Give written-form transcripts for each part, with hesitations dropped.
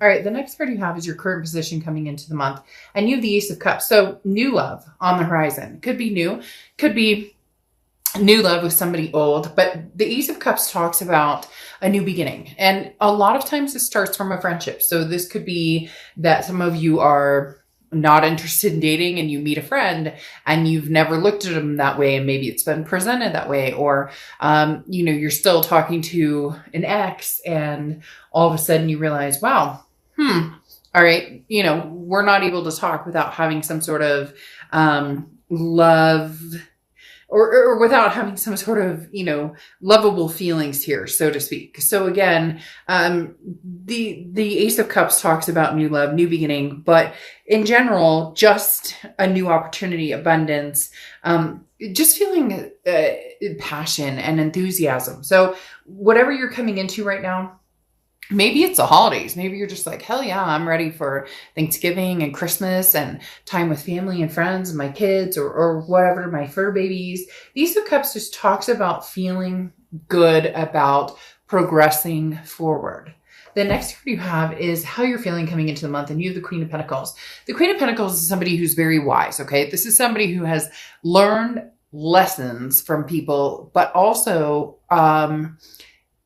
All right, the next card you have is your current position coming into the month, and you have the Ace of Cups. So new love on the horizon. Could be new, could be new love with somebody old, but the Ace of Cups talks about a new beginning. And a lot of times it starts from a friendship. So this could be that some of you are not interested in dating and you meet a friend and you've never looked at them that way, and maybe it's been presented that way, or you're still talking to an ex and all of a sudden you realize, wow, all right, we're not able to talk without having some sort of love, or without having some sort of, lovable feelings here, so to speak. So again, the Ace of Cups talks about new love, new beginning, but in general, just a new opportunity, abundance, just feeling passion and enthusiasm. So whatever you're coming into right now, maybe it's the holidays. Maybe you're just like, hell yeah, I'm ready for Thanksgiving and Christmas and time with family and friends and my kids, or whatever, my fur babies. The Ace of Cups just talks about feeling good about progressing forward. The next card you have is how you're feeling coming into the month, and you have the Queen of Pentacles. The Queen of Pentacles is somebody who's very wise, okay? This is somebody who has learned lessons from people, but also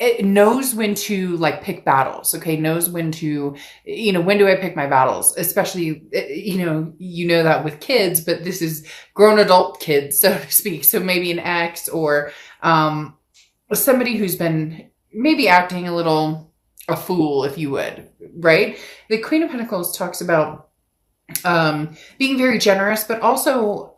it knows when to pick battles, okay? Knows when to, when do I pick my battles? Especially, that with kids, but this is grown adult kids, so to speak. So maybe an ex, or somebody who's been maybe acting a little a fool, if you would, right? The Queen of Pentacles talks about being very generous, but also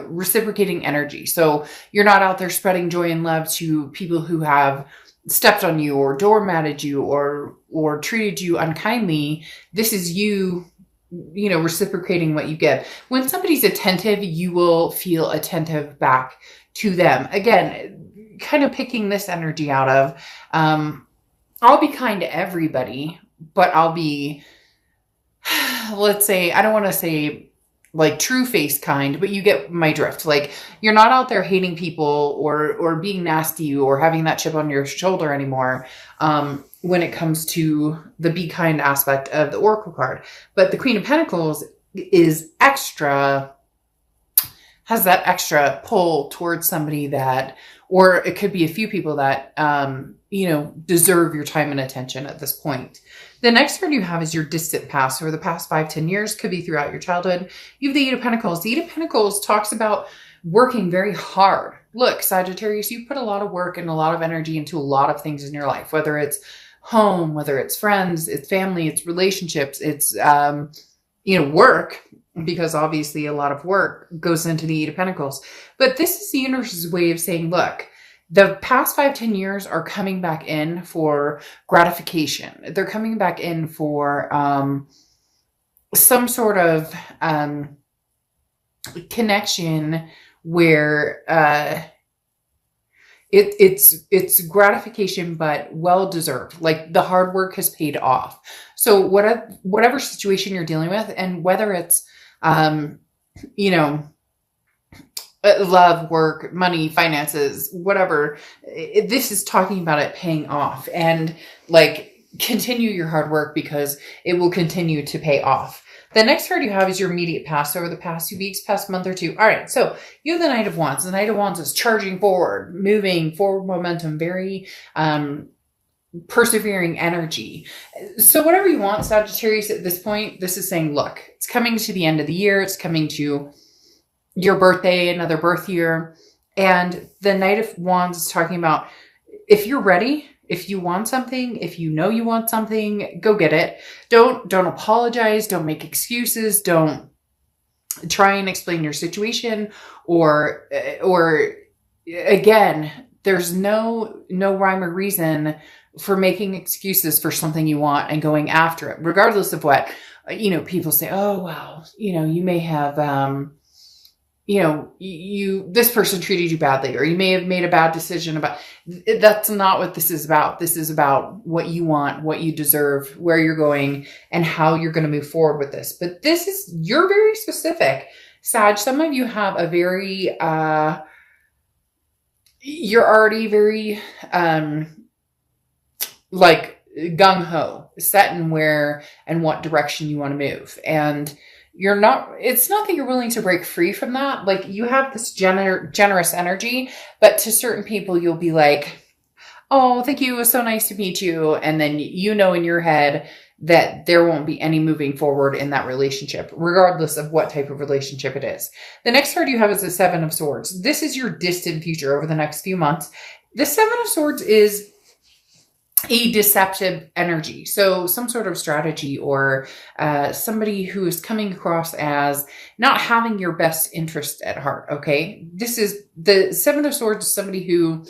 reciprocating energy. So you're not out there spreading joy and love to people who have stepped on you or doormatted you or treated you unkindly. This is you reciprocating what you give. When somebody's attentive, you will feel attentive back to them. Again, kind of picking this energy out of, I'll be kind to everybody, but I'll be, let's say, I don't want to say true face kind, but you get my drift. You're not out there hating people or being nasty or having that chip on your shoulder anymore when it comes to the be kind aspect of the Oracle card. But the Queen of Pentacles is has that extra pull towards somebody that, or it could be a few people that, deserve your time and attention at this point. The next card you have is your distant past, or the past 5-10 years, could be throughout your childhood. You have the Eight of Pentacles. The Eight of Pentacles talks about working very hard. Look, Sagittarius, you put a lot of work and a lot of energy into a lot of things in your life, whether it's home, whether it's friends, it's family, it's relationships, it's, work, because obviously a lot of work goes into the Eight of Pentacles. But this is the universe's way of saying, look, the past 5-10 years are coming back in for gratification. They're coming back in for some sort of connection where it's gratification, but well deserved. The hard work has paid off. So whatever situation you're dealing with, and whether it's love, work, money, finances, whatever, this is talking about it paying off, and continue your hard work because it will continue to pay off. The next card you have is your immediate past, over the past 2 weeks, past month or two. All right. So you have the Knight of Wands. The Knight of Wands is charging forward, moving forward momentum, very, persevering energy. So whatever you want, Sagittarius, at this point, this is saying, look, it's coming to the end of the year. It's coming to your birthday, another birth year. And the Knight of Wands is talking about, if you're ready, if you want something, if you know you want something, go get it. Don't apologize. Don't make excuses. Don't try and explain your situation, or again, there's no rhyme or reason for making excuses for something you want and going after it, regardless of what, people say, oh, well, you may have, this person treated you badly, or you may have made a bad decision about. That's not what this is about. This is about what you want, what you deserve, where you're going, and how you're going to move forward with this. But you're very specific, Sag. Some of you have a very, you're already very, gung-ho, set in where and what direction you want to move. And it's not that you're willing to break free from that. Like, you have this generous energy, but to certain people, you'll be like, oh, thank you. It was so nice to meet you. And then in your head that there won't be any moving forward in that relationship, regardless of what type of relationship it is. The next card you have is the Seven of Swords. This is your distant future over the next few months. The Seven of Swords is a deceptive energy. So some sort of strategy, or somebody who is coming across as not having your best interest at heart. Okay. This is the Seven of Swords is somebody who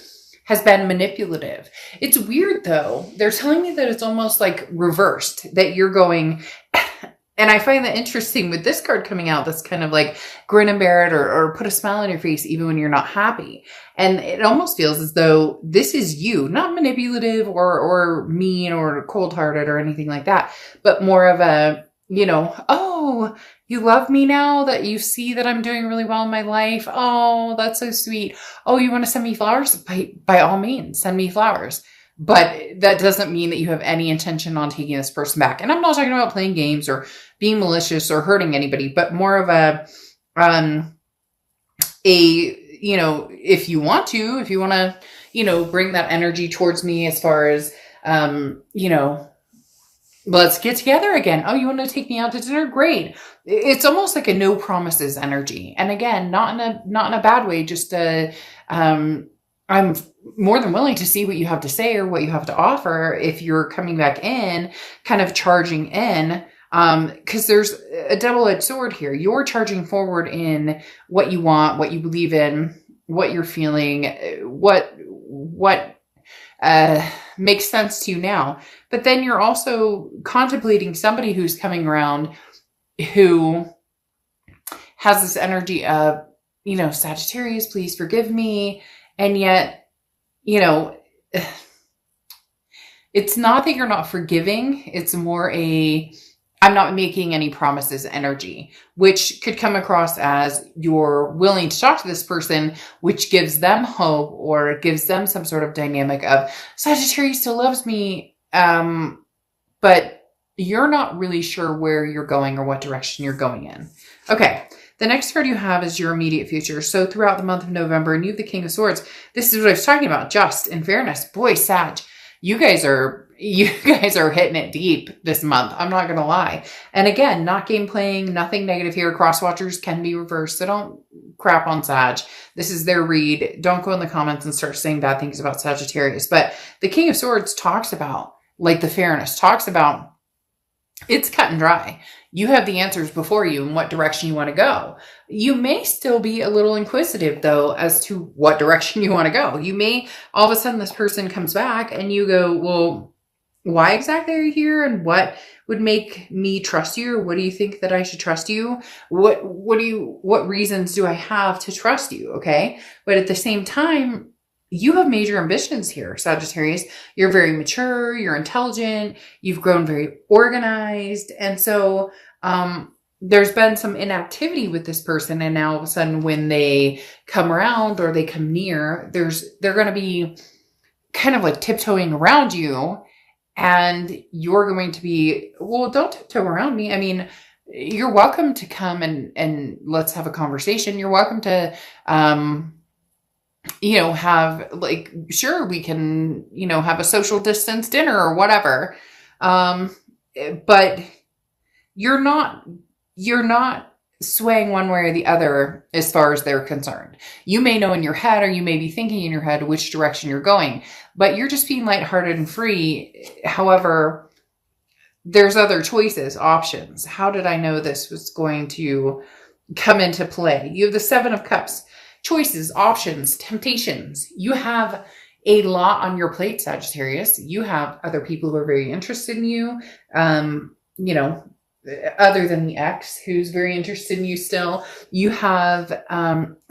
has been manipulative. It's weird though. They're telling me that it's almost like reversed, that you're going, and I find that interesting with this card coming out, that's kind of like grin and bear it, or put a smile on your face even when you're not happy. And it almost feels as though this is you, not manipulative or mean or cold-hearted or anything like that, but more of a, oh, you love me now that you see that I'm doing really well in my life. Oh, that's so sweet. Oh, you want to send me flowers? By all means, send me flowers. But that doesn't mean that you have any intention on taking this person back. And I'm not talking about playing games or being malicious or hurting anybody, but more of if you want to, bring that energy towards me as far as, let's get together again. Oh, you want to take me out to dinner? Great. It's almost like a no promises energy. And again, not in a bad way, just I'm more than willing to see what you have to say or what you have to offer if you're coming back in, kind of charging in. Because there's a double-edged sword here. You're charging forward in what you want, what you believe in, what you're feeling, what makes sense to you now. But then you're also contemplating somebody who's coming around who has this energy of, Sagittarius, please forgive me. And yet, it's not that you're not forgiving. It's more I'm not making any promises energy, which could come across as you're willing to talk to this person, which gives them hope or gives them some sort of dynamic of Sagittarius still loves me. But you're not really sure where you're going or what direction you're going in. Okay. The next card you have is your immediate future. So throughout the month of November, and you have the King of Swords. This is what I was talking about. Just in fairness, boy, Sag, you guys are hitting it deep this month. I'm not going to lie. And again, not game playing, nothing negative here. Cross watchers can be reversed. So don't crap on Sag. This is their read. Don't go in the comments and start saying bad things about Sagittarius. But the King of Swords talks about, like the fairness, talks about it's cut and dry. You have the answers before you and what direction you want to go. You may still be a little inquisitive, though, as to what direction you want to go. You may, all of a sudden, this person comes back and you go, well, why exactly are you here? And what would make me trust you? Or what do you think that I should trust you? What reasons do I have to trust you? Okay. But at the same time, you have major ambitions here, Sagittarius. You're very mature, you're intelligent, you've grown very organized. And so there's been some inactivity with this person. And now all of a sudden when they come around or they come near, they're going to be kind of like tiptoeing around you. And you're going to be, well, don't tiptoe around me. I mean, you're welcome to come and let's have a conversation. You're welcome to, have like, sure, we can, have a social distance dinner or whatever. But you're not swaying one way or the other as far as they're concerned. You may know in your head, or you may be thinking in your head which direction you're going, but you're just being lighthearted and free. However, there's other choices, options. How did I know this was going to come into play? You have the Seven of Cups. Choices, options, temptations. You have a lot on your plate, Sagittarius. You have other people who are very interested in you, other than the ex who's very interested in you still. You have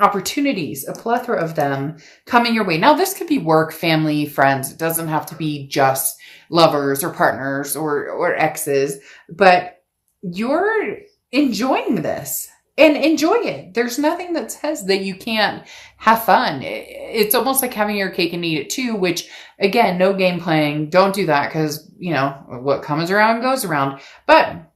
opportunities, a plethora of them coming your way. Now, this could be work, family, friends. It doesn't have to be just lovers or partners or exes, but you're enjoying this. and enjoy it. There's nothing that says that you can't have fun. It's almost like having your cake and eat it too, which again, no game playing. Don't do that because, what comes around goes around. But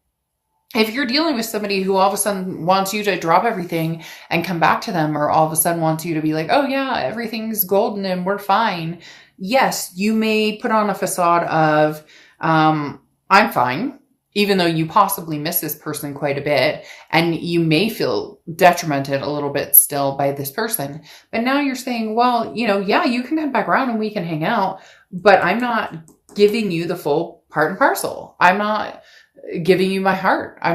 if you're dealing with somebody who all of a sudden wants you to drop everything and come back to them, or all of a sudden wants you to be like, oh yeah, everything's golden and we're fine. Yes, you may put on a facade of, I'm fine, even though you possibly miss this person quite a bit, and you may feel detrimented a little bit still by this person. But now you're saying, well, yeah, you can come back around and we can hang out, but I'm not giving you the full part and parcel. I'm not giving you my heart. I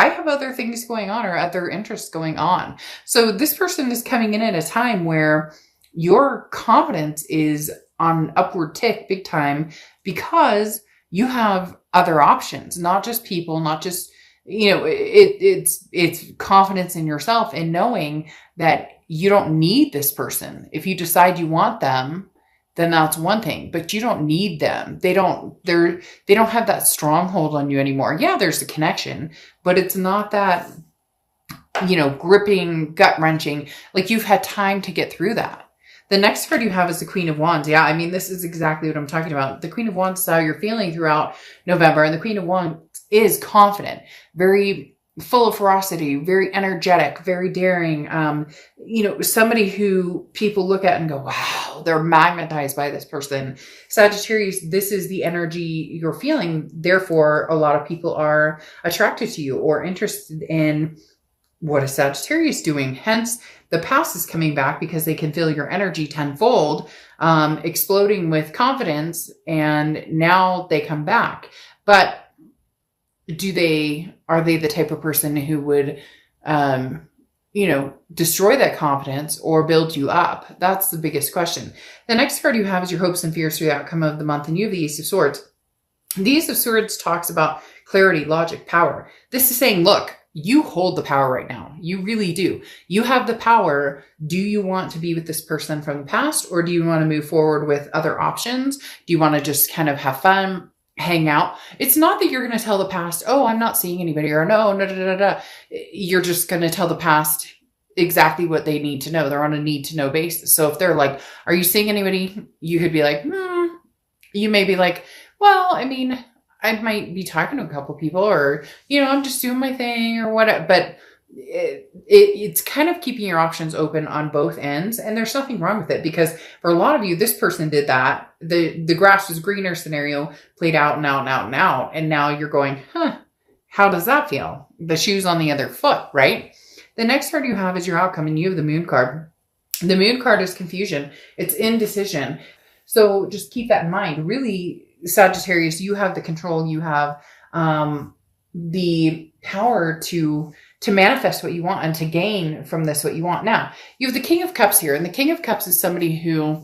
have other things going on or other interests going on. So this person is coming in at a time where your confidence is on upward tick big time because you have other options, not just people, not just, it's confidence in yourself and knowing that you don't need this person. If you decide you want them, then that's one thing, but you don't need them. They don't have that stronghold on you anymore. Yeah, there's a connection, but it's not that, gripping, gut wrenching. Like you've had time to get through that. The next card you have is the Queen of Wands. Yeah, I mean, this is exactly what I'm talking about. The Queen of Wands is how you're feeling throughout November. And the Queen of Wands is confident, very full of ferocity, very energetic, very daring. Somebody who people look at and go, wow, they're magnetized by this person. Sagittarius, this is the energy you're feeling. Therefore, a lot of people are attracted to you or interested in what is Sagittarius doing. Hence, the past is coming back because they can feel your energy tenfold, exploding with confidence, and now they come back. But are they the type of person who would, destroy that confidence or build you up? That's the biggest question. The next card you have is your hopes and fears for the outcome of the month, and you have the Ace of Swords. The Ace of Swords talks about clarity, logic, power. This is saying, look, you hold the power right now. You really do. You have the power. Do you want to be with this person from the past, or do you want to move forward with other options? Do you want to just kind of have fun, hang out? It's not that you're going to tell the past, oh, I'm not seeing anybody, or no. You're just going to tell the past exactly what they need to know. They're on a need to know basis. So if they're like, are you seeing anybody? You could be like, you may be like, well, I mean, I might be talking to a couple people, or, I'm just doing my thing or whatever. But it's kind of keeping your options open on both ends. And there's nothing wrong with it, because for a lot of you, this person did that. The grass was greener scenario played out and out and out and out. And now you're going, how does that feel? The shoe's on the other foot, right? The next card you have is your outcome, and you have the Moon card. The Moon card is confusion. It's indecision. So just keep that in mind. Really, Sagittarius, you have the control. You have the power to manifest what you want and to gain from this what you want. Now, you have the King of Cups here, and the King of Cups is somebody who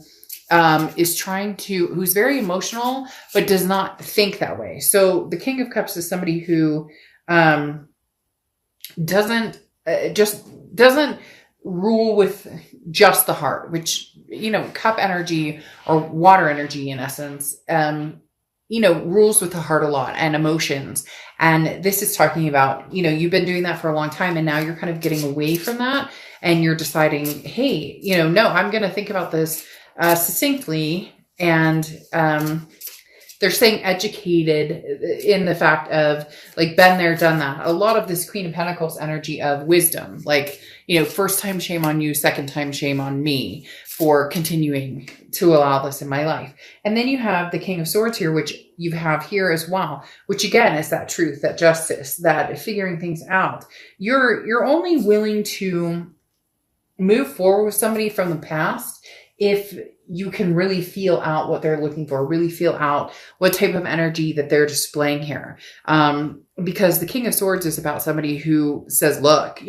who's very emotional, but does not think that way. So the King of Cups is somebody who doesn't rule with just the heart, which, cup energy or water energy in essence, rules with the heart a lot, and emotions. And this is talking about, you've been doing that for a long time, and now you're kind of getting away from that, and you're deciding, hey, no, I'm going to think about this succinctly. And they're saying educated in the fact of like, been there, done that. A lot of this Queen of Pentacles energy of wisdom, like, first time shame on you, second time shame on me for continuing to allow this in my life. And then you have the King of Swords here, which you have here as well, which again is that truth, that justice, that figuring things out. You're only willing to move forward with somebody from the past if you can really feel out what they're looking for, really feel out what type of energy that they're displaying here. Because the King of Swords is about somebody who says, look,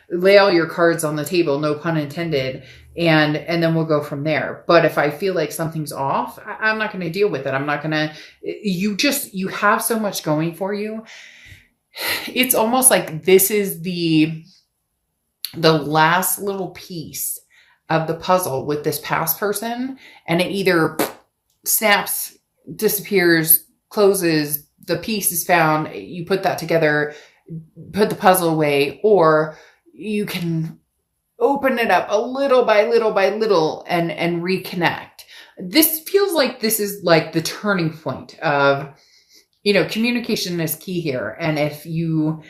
lay all your cards on the table, no pun intended, and then we'll go from there. But if I feel like something's off, I'm not going to deal with it. I'm not going to, you have so much going for you. It's almost like this is the last little piece of the puzzle with this past person, and it either snaps, disappears, closes, the piece is found, you put that together, put the puzzle away, or you can open it up a little by little by little and reconnect. This feels like this is like the turning point of, communication is key here. And if you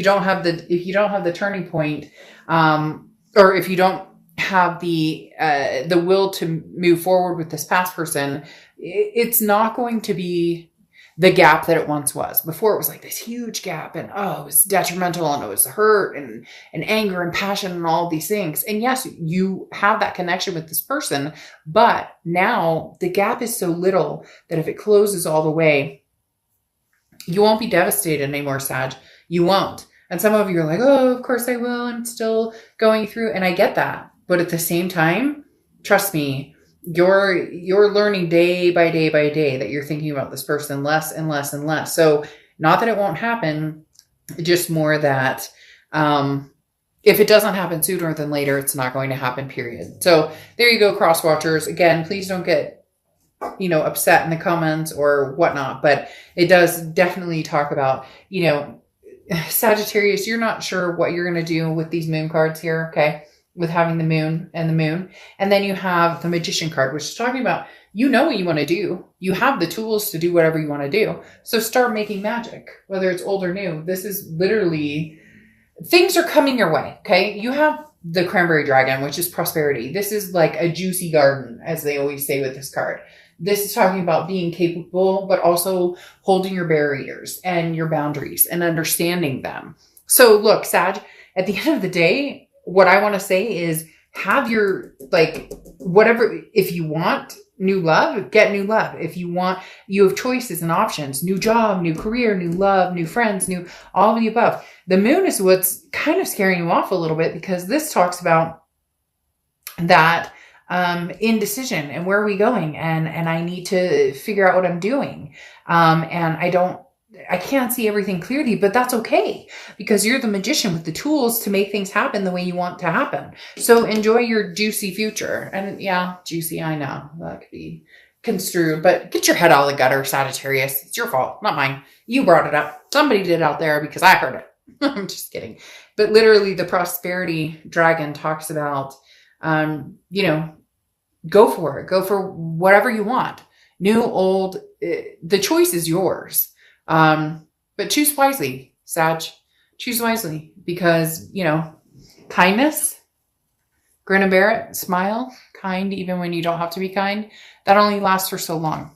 don't have the turning point, or if you don't have the will to move forward with this past person, it's not going to be the gap that it once was. Before, it was like this huge gap, and it was detrimental, and it was hurt and anger and passion and all these things. And yes, you have that connection with this person, but now the gap is so little that if it closes all the way, you won't be devastated anymore, Sag. You won't. And some of you are like, oh, of course I will. I'm still going through. And I get that. But at the same time, trust me, you're learning day by day by day that you're thinking about this person less and less and less. So not that it won't happen, just more that if it doesn't happen sooner than later, it's not going to happen, period. So there you go, cross watchers. Again, please don't get upset in the comments or whatnot, but it does definitely talk about, Sagittarius, you're not sure what you're going to do with these moon cards here. Okay. With having the moon. And then you have the Magician card, which is talking about, what you want to do. You have the tools to do whatever you want to do. So start making magic, whether it's old or new. This is literally, things are coming your way. Okay. You have the Cranberry Dragon, which is prosperity. This is like a juicy garden, as they always say with this card. This is talking about being capable, but also holding your barriers and your boundaries and understanding them. So look, Sag, at the end of the day, what I want to say is have your, whatever, if you want new love, get new love. If you have choices and options, new job, new career, new love, new friends, new, all of the above. The moon is what's kind of scaring you off a little bit, because this talks about that indecision and where are we going? And I need to figure out what I'm doing. And I can't see everything clearly, but that's okay, because you're the magician with the tools to make things happen the way you want to happen. So enjoy your juicy future. And yeah, juicy, I know that could be construed, but get your head out of the gutter, Sagittarius. It's your fault, not mine. You brought it up. Somebody did out there because I heard it. I'm just kidding. But literally the prosperity dragon talks about, go for it. Go for whatever you want. New, old, the choice is yours. But choose wisely, Sag. Choose wisely, because, kindness, grin and bear it, smile, kind, even when you don't have to be kind, that only lasts for so long.